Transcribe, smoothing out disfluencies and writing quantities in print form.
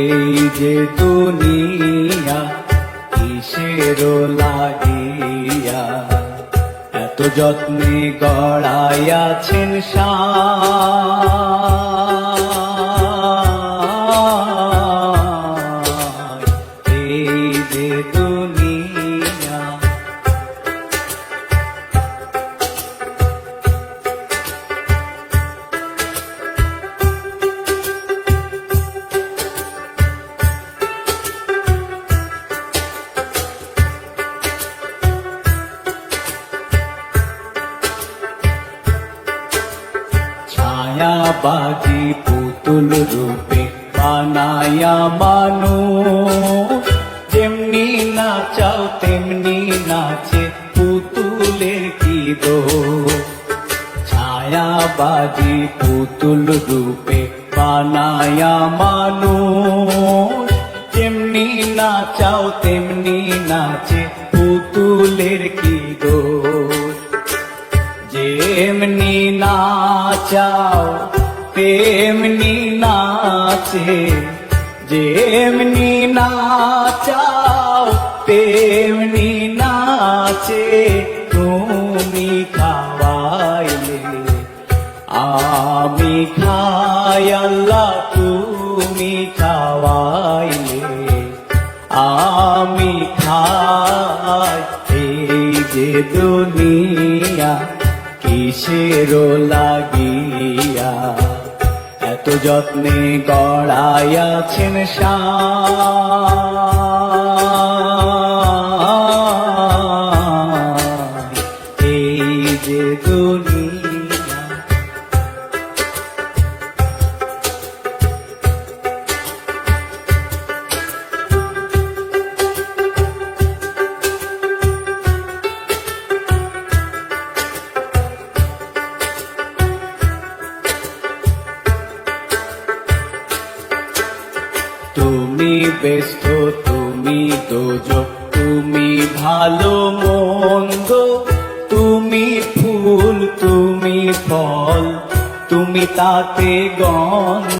এই যে দুনিয়া কিসের লাগিয়া এত যত্নে গড়াইয়াছেন এই যে দুনিয়া। ছায়াবাজি পুতুল রূপে বানায়া মানুষ, যেমনি নাচাও তেমনি নাচে পুতুলের কি দোষ। ছায়াবাজি পুতুল রূপে বানায়া মানুষ, যেমনি নাচাও তেমনি নাচে পুতুলের কি দোষ। যেমনি নাচাও তেমনি নাচে, যেমনি নাচাও তেমনি নাচে। তুমি খাওয়াইলে আমি খাই আল্লাহ, তুমি খাওয়াইলে আমি খাই। এই যে দুনিয়া কিসের লাগিয়া এত যত্নে গড়াইয়াছেন এই যে দুনিয়া। তুমি ব্যস্ত, তুমি দোজক, তুমি ভালো মন্দ, তুমি ফুল, তুমি ফল, তুমি তাতে গন্ধ।